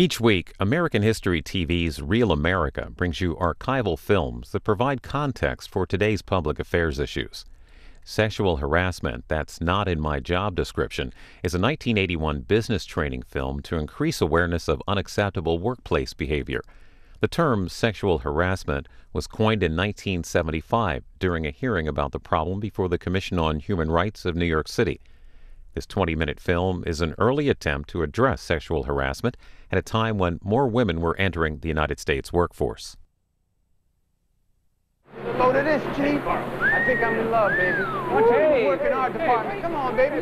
Each week, American History TV's Real America brings you archival films that provide context for today's public affairs issues. Sexual Harassment, That's Not in My Job Description, is a 1981 business training film to increase awareness of unacceptable workplace behavior. The term sexual harassment was coined in 1975 during a hearing about the problem before the Commission on Human Rights of New York City. This 20-minute film is an early attempt to address sexual harassment at a time when more women were entering the United States workforce. Go to this, Chief. I think I'm in love, baby. Hey, work in our department. Come on, baby.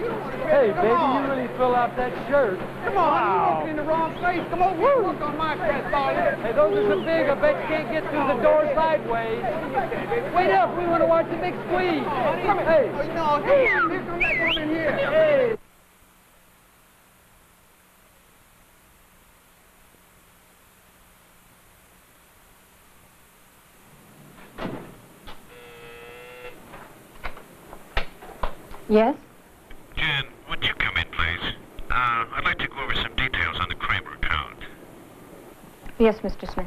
Hey, baby, you really fill out that shirt. Come on, you're working in the wrong place. Come on, work on my chest, darling. Hey, those are so big, I bet you can't get through the door sideways. Wait up, we want to watch the big squeeze. Hey. Oh, no, here come that woman here. Hey. Yes? Jen, would you come in, please? I'd like to go over some details on the Kramer account. Yes, Mr. Smith.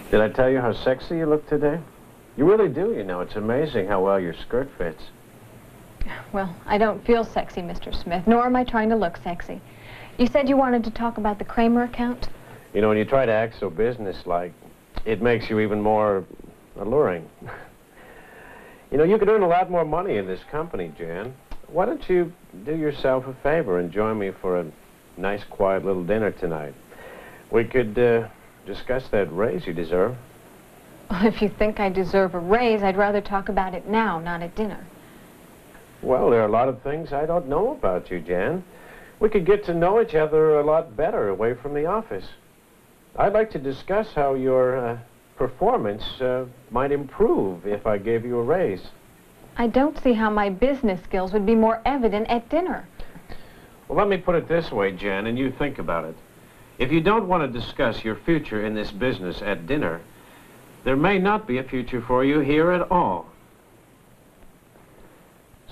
Did I tell you how sexy you look today? You really do, you know. It's amazing how well your skirt fits. Well, I don't feel sexy, Mr. Smith, nor am I trying to look sexy. You said you wanted to talk about the Kramer account? You know, when you try to act so businesslike, it makes you even more alluring. You know, you could earn a lot more money in this company, Jan. Why don't you do yourself a favor and join me for a nice, quiet little dinner tonight? We could discuss that raise you deserve. Well, if you think I deserve a raise, I'd rather talk about it now, not at dinner. Well, there are a lot of things I don't know about you, Jan. We could get to know each other a lot better away from the office. I'd like to discuss how your performance might improve if I gave you a raise. I don't see how my business skills would be more evident at dinner. Well, let me put it this way, Jan, and you think about it. If you don't want to discuss your future in this business at dinner, there may not be a future for you here at all.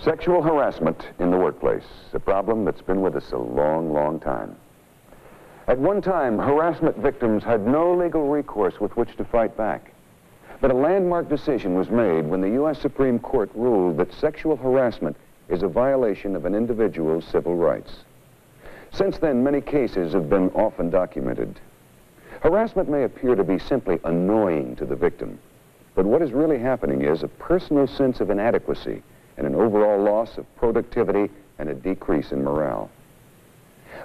Sexual harassment in the workplace, a problem that's been with us a long, long time. At one time, harassment victims had no legal recourse with which to fight back. But a landmark decision was made when the U.S. Supreme Court ruled that sexual harassment is a violation of an individual's civil rights. Since then, many cases have been often documented. Harassment may appear to be simply annoying to the victim, but what is really happening is a personal sense of inadequacy and an overall loss of productivity and a decrease in morale.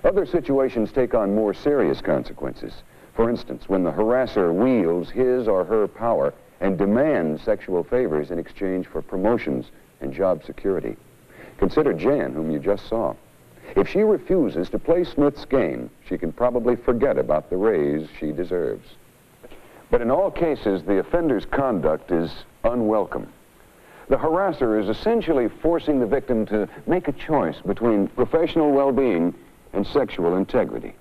Other situations take on more serious consequences. For instance, when the harasser wields his or her power and demands sexual favors in exchange for promotions and job security. Consider Jan, whom you just saw. If she refuses to play Smith's game, she can probably forget about the raise she deserves. But in all cases, the offender's conduct is unwelcome. The harasser is essentially forcing the victim to make a choice between professional well-being and sexual integrity.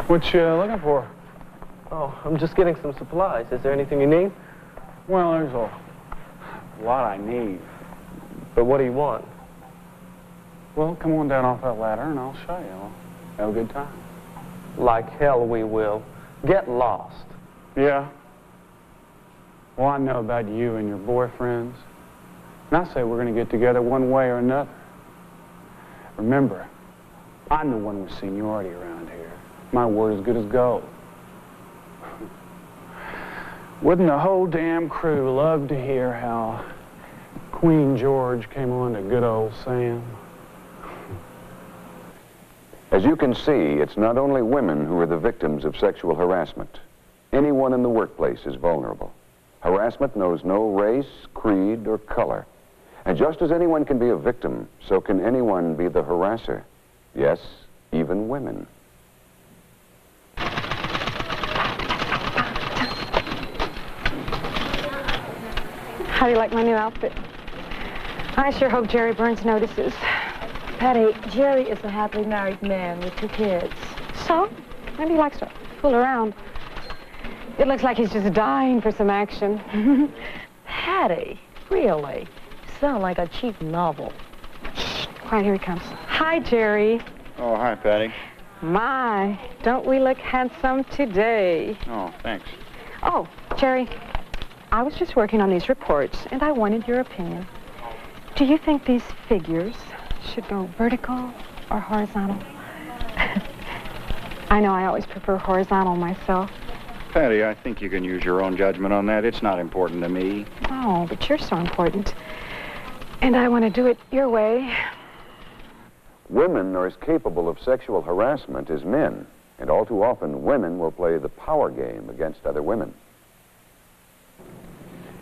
What you looking for? Oh, I'm just getting some supplies. Is there anything you need? Well, there's a lot I need. But what do you want? Well, come on down off that ladder and I'll show you. We'll have a good time. Like hell we will. Get lost. Yeah? Well, I know about you and your boyfriends. And I say we're going to get together one way or another. Remember, I'm the one with seniority around here. My word as good as gold. Wouldn't the whole damn crew love to hear how Queen George came on to good old Sam? As you can see, it's not only women who are the victims of sexual harassment. Anyone in the workplace is vulnerable. Harassment knows no race, creed, or color. And just as anyone can be a victim, so can anyone be the harasser. Yes, even women. How do you like my new outfit? I sure hope Jerry Burns notices. Patty, Jerry is a happily married man with 2 kids. So? Maybe he likes to fool around. It looks like he's just dying for some action. Patty, really? You sound like a cheap novel. Shh, quiet, here he comes. Hi, Jerry. Oh, hi, Patty. My, don't we look handsome today? Oh, thanks. Oh, Jerry, I was just working on these reports, and I wanted your opinion. Do you think these figures should go vertical or horizontal? I know I always prefer horizontal myself. Patty, I think you can use your own judgment on that. It's not important to me. Oh, but you're so important. And I want to do it your way. Women are as capable of sexual harassment as men, and all too often women will play the power game against other women.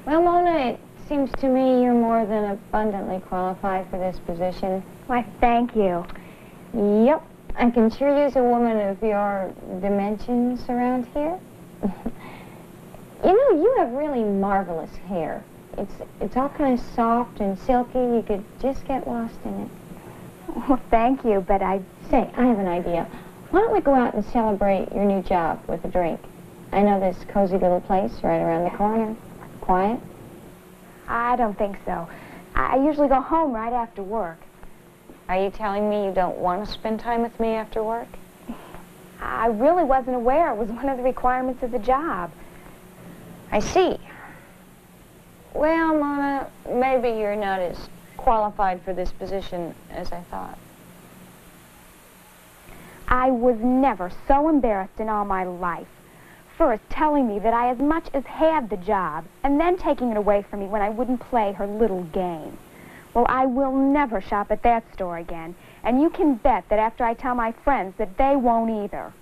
Well, Mona, it seems to me you're more than abundantly qualified for this position. Why, thank you. Yep, I can sure use a woman of your dimensions around here. You know, you have really marvelous hair. It's all kind of soft and silky. You could just get lost in it. Well, thank you, but Say, I have an idea. Why don't we go out and celebrate your new job with a drink? I know this cozy little place right around the corner. Quiet? I don't think so. I usually go home right after work. Are you telling me you don't want to spend time with me after work? I really wasn't aware it was one of the requirements of the job. I see. Well, Mona, maybe you're not as qualified for this position as I thought. I was never so embarrassed in all my life. First, telling me that I as much as had the job, and then taking it away from me when I wouldn't play her little game. Well, I will never shop at that store again, and you can bet that after I tell my friends that they won't either.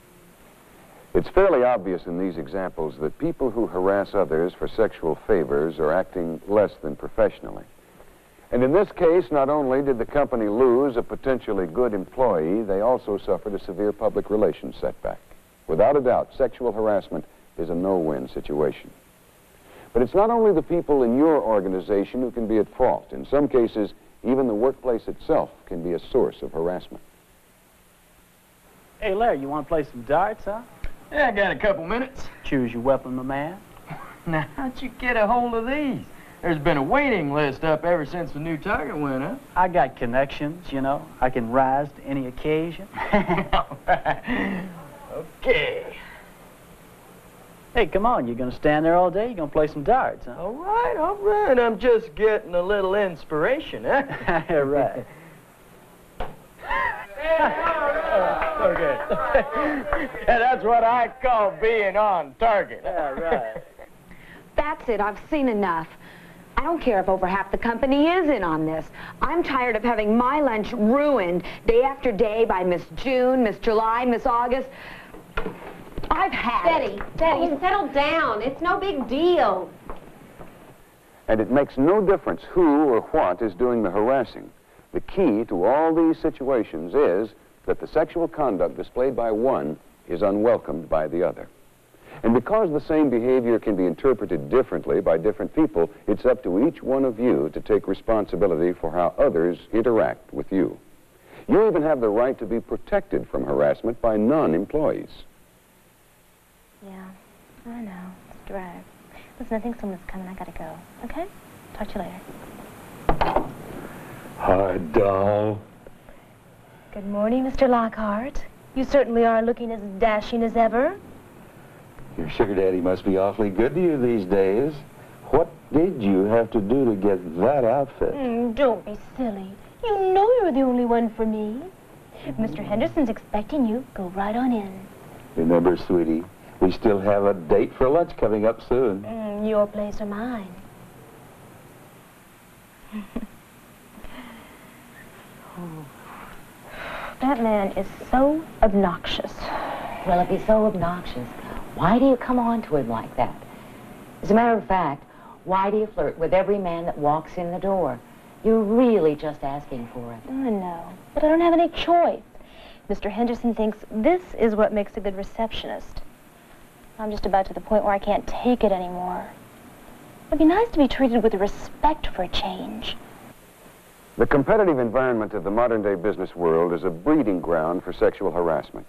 It's fairly obvious in these examples that people who harass others for sexual favors are acting less than professionally. And in this case, not only did the company lose a potentially good employee, they also suffered a severe public relations setback. Without a doubt, sexual harassment is a no-win situation. But it's not only the people in your organization who can be at fault. In some cases, even the workplace itself can be a source of harassment. Hey, Larry, you want to play some darts, huh? Yeah, I got a couple minutes. Choose your weapon, my man. Now, how'd you get a hold of these? There's been a waiting list up ever since the new target went up. I got connections, you know. I can rise to any occasion. All right. Okay. Hey, come on. You're going to stand there all day? You're going to play some darts, huh? All right. I'm just getting a little inspiration, huh? Right. Okay. Yeah, that's what I call being on target. Yeah, right. That's it. I've seen enough. I don't care if over half the company is in on this. I'm tired of having my lunch ruined day after day by Miss June, Miss July, Miss August. I've had it. Betty, settle down. It's no big deal. And it makes no difference who or what is doing the harassing. The key to all these situations is that the sexual conduct displayed by one is unwelcomed by the other. And because the same behavior can be interpreted differently by different people, it's up to each one of you to take responsibility for how others interact with you. You even have the right to be protected from harassment by non-employees. Yeah, I know. It's a drag. Listen, I think someone's coming. I gotta go. Okay? Talk to you later. Hi, doll. Good morning, Mr. Lockhart. You certainly are looking as dashing as ever. Your sugar daddy must be awfully good to you these days. What did you have to do to get that outfit? Don't be silly. You know you're the only one for me. Mr. Henderson's expecting you. Go right on in. Remember, sweetie, we still have a date for lunch coming up soon. Your place or mine. That man is so obnoxious. Well, if he's so obnoxious, why do you come on to him like that? As a matter of fact, why do you flirt with every man that walks in the door? You're really just asking for it. I know, but I don't have any choice. Mr. Henderson thinks this is what makes a good receptionist. I'm just about to the point where I can't take it anymore. It'd be nice to be treated with respect for a change. The competitive environment of the modern-day business world is a breeding ground for sexual harassment.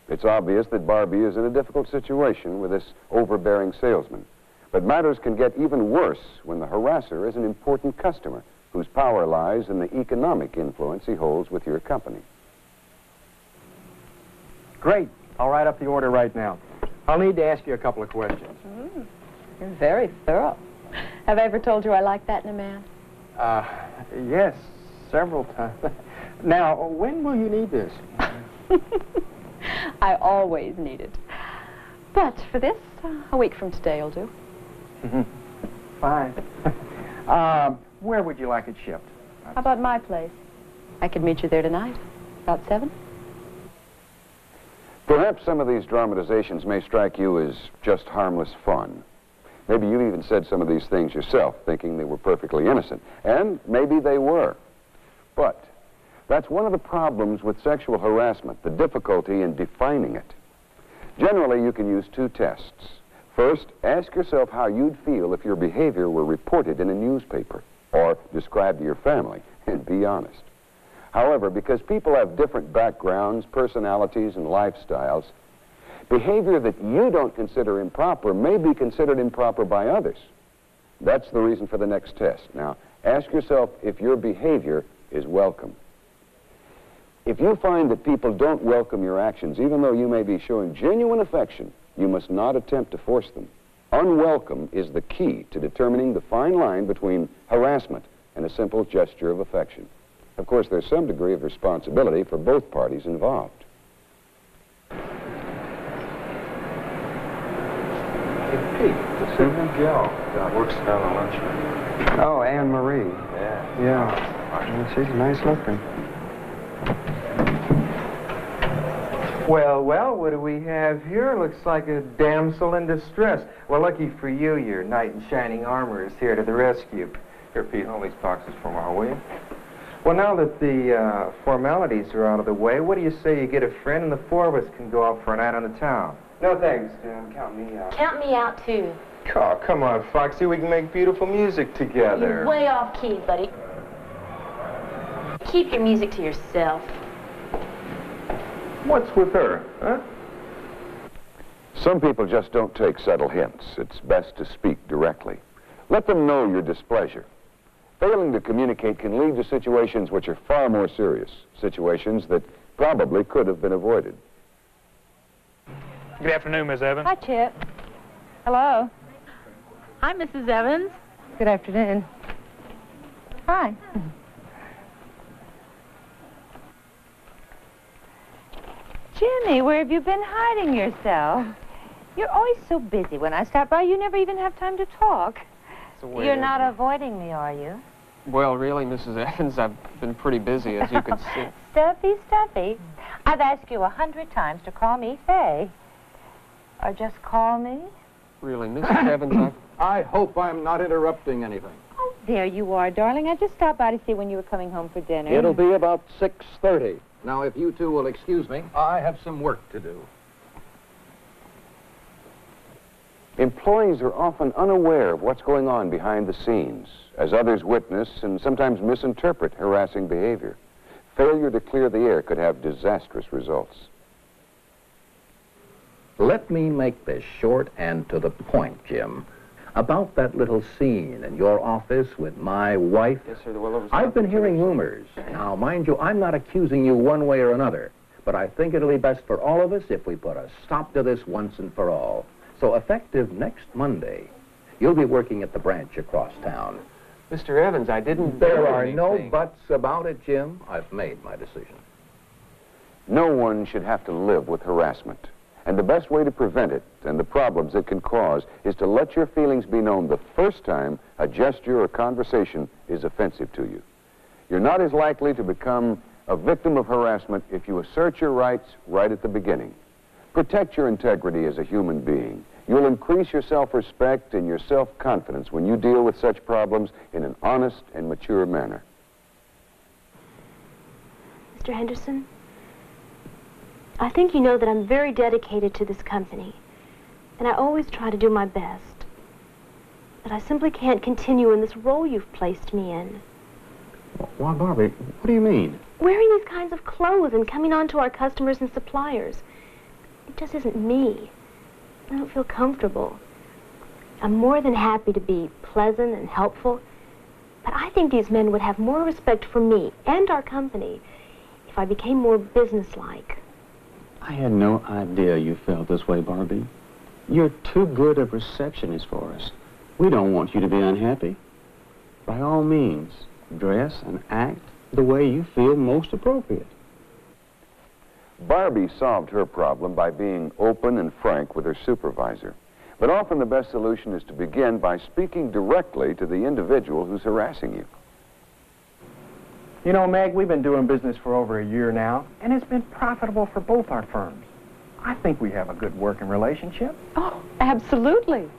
It's obvious that Barbie is in a difficult situation with this overbearing salesman. But matters can get even worse when the harasser is an important customer whose power lies in the economic influence he holds with your company. Great. I'll write up the order right now. I'll need to ask you a couple of questions. You're very thorough. Have I ever told you I like that in a man? Yes, several times. Now, when will you need this? I always need it. But for this, a week from today will do. Fine. Where would you like it shipped? How about my place? I could meet you there tonight, about 7. Perhaps some of these dramatizations may strike you as just harmless fun. Maybe you even said some of these things yourself, thinking they were perfectly innocent. And maybe they were. But that's one of the problems with sexual harassment, the difficulty in defining it. Generally, you can use 2 tests. First, ask yourself how you'd feel if your behavior were reported in a newspaper or described to your family, and be honest. However, because people have different backgrounds, personalities, and lifestyles, behavior that you don't consider improper may be considered improper by others. That's the reason for the next test. Now, ask yourself if your behavior is welcome. If you find that people don't welcome your actions, even though you may be showing genuine affection, you must not attempt to force them. Unwelcome is the key to determining the fine line between harassment and a simple gesture of affection. Of course, there's some degree of responsibility for both parties involved. Hey, Pete, what's that new gal that works down the lunchroom? Oh, Anne Marie. Yeah. Yeah. She's nice looking. Well, what do we have here? Looks like a damsel in distress. Well, lucky for you, your knight in shining armor is here to the rescue. Here, Pete, hold these boxes for a while, will you? Well, now that the formalities are out of the way, what do you say you get a friend and the 4 of us can go out for a night on the town? No, thanks, Jim. Count me out. Count me out, too. Oh, come on, Foxy. We can make beautiful music together. You're way off key, buddy. Keep your music to yourself. What's with her, huh? Some people just don't take subtle hints. It's best to speak directly. Let them know your displeasure. Failing to communicate can lead to situations which are far more serious, situations that probably could have been avoided. Good afternoon, Miss Evans. Hi, Chip. Hello. Hi, Mrs. Evans. Good afternoon. Hi. Jimmy, where have you been hiding yourself? You're always so busy. When I stop by, you never even have time to talk. You're not avoiding me, are you? Well, really, Mrs. Evans, I've been pretty busy, as you can see. Stuffy. I've asked you 100 times to call me Faye. Or just call me. Really, Mrs. Evans, I hope I'm not interrupting anything. Oh, there you are, darling. I just stopped by to see when you were coming home for dinner. It'll be about 6:30. Now, if you two will excuse me, I have some work to do. Employees are often unaware of what's going on behind the scenes, as others witness and sometimes misinterpret harassing behavior. Failure to clear the air could have disastrous results. Let me make this short and to the point, Jim. About that little scene in your office with my wife. Yes, sir. Well, I've been hearing rumors. Now, mind you, I'm not accusing you one way or another, but I think it'll be best for all of us if we put a stop to this once and for all. So effective next Monday, you'll be working at the branch across town. Mr. Evans, I didn't... There are no buts about it, Jim. I've made my decision. No one should have to live with harassment. And the best way to prevent it and the problems it can cause is to let your feelings be known the first time a gesture or conversation is offensive to you. You're not as likely to become a victim of harassment if you assert your rights right at the beginning. Protect your integrity as a human being. You'll increase your self-respect and your self-confidence when you deal with such problems in an honest and mature manner. Mr. Henderson, I think you know that I'm very dedicated to this company, and I always try to do my best. that I simply can't continue in this role you've placed me in. Why, Barbie, what do you mean? Wearing these kinds of clothes and coming on to our customers and suppliers. It just isn't me. I don't feel comfortable. I'm more than happy to be pleasant and helpful, but I think these men would have more respect for me and our company if I became more businesslike. I had no idea you felt this way, Barbie. You're too good a receptionist for us. We don't want you to be unhappy. By all means, dress and act the way you feel most appropriate. Barbie solved her problem by being open and frank with her supervisor. But often the best solution is to begin by speaking directly to the individual who's harassing you. You know, Meg, we've been doing business for over a year now, and it's been profitable for both our firms. I think we have a good working relationship. Oh, absolutely.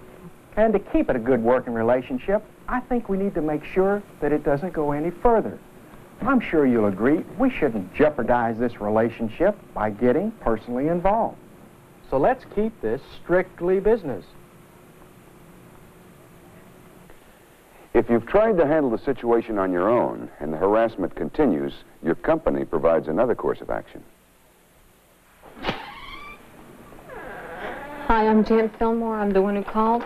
And to keep it a good working relationship, I think we need to make sure that it doesn't go any further. I'm sure you'll agree we shouldn't jeopardize this relationship by getting personally involved. So let's keep this strictly business. If you've tried to handle the situation on your own and the harassment continues, your company provides another course of action. Hi, I'm Jan Fillmore. I'm the one who called.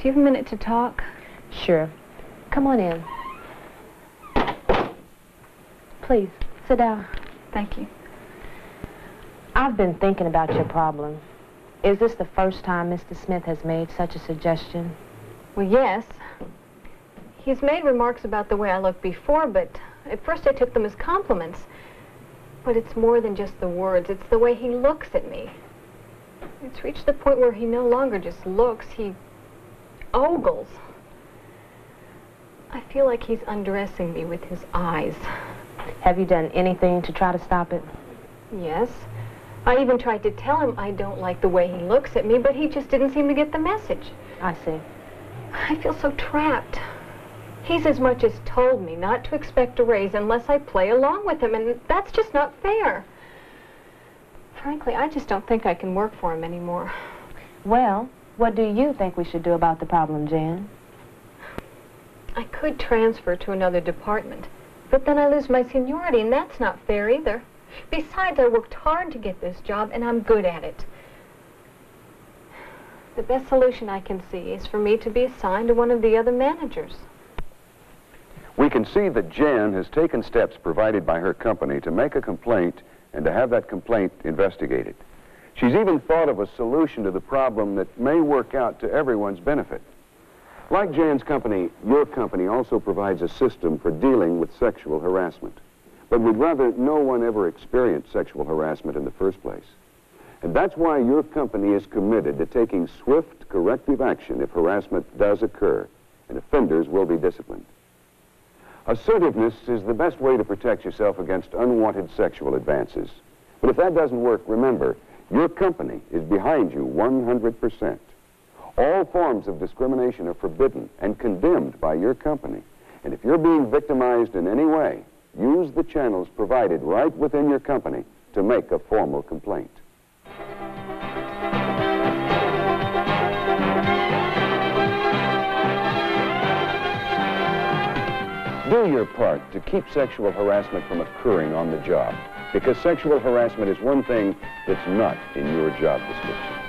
Do you have a minute to talk? Sure. Come on in. Please, sit down. Thank you. I've been thinking about your problem. Is this the first time Mr. Smith has made such a suggestion? Well, yes. He's made remarks about the way I look before, but at first I took them as compliments. But it's more than just the words. It's the way he looks at me. It's reached the point where he no longer just looks. He ogles. I feel like he's undressing me with his eyes. Have you done anything to try to stop it? Yes. I even tried to tell him I don't like the way he looks at me, but he just didn't seem to get the message. I see. I feel so trapped. He's as much as told me not to expect a raise unless I play along with him, and that's just not fair. Frankly, I just don't think I can work for him anymore. Well, what do you think we should do about the problem, Jan? I could transfer to another department, but then I lose my seniority, and that's not fair either. Besides, I worked hard to get this job, and I'm good at it. The best solution I can see is for me to be assigned to one of the other managers. We can see that Jan has taken steps provided by her company to make a complaint and to have that complaint investigated. She's even thought of a solution to the problem that may work out to everyone's benefit. Like Jan's company, your company also provides a system for dealing with sexual harassment. But we'd rather no one ever experience sexual harassment in the first place. And that's why your company is committed to taking swift corrective action if harassment does occur, and offenders will be disciplined. Assertiveness is the best way to protect yourself against unwanted sexual advances. But if that doesn't work, remember, your company is behind you 100%. All forms of discrimination are forbidden and condemned by your company. And if you're being victimized in any way, use the channels provided right within your company to make a formal complaint. Do your part to keep sexual harassment from occurring on the job, because sexual harassment is one thing that's not in your job description.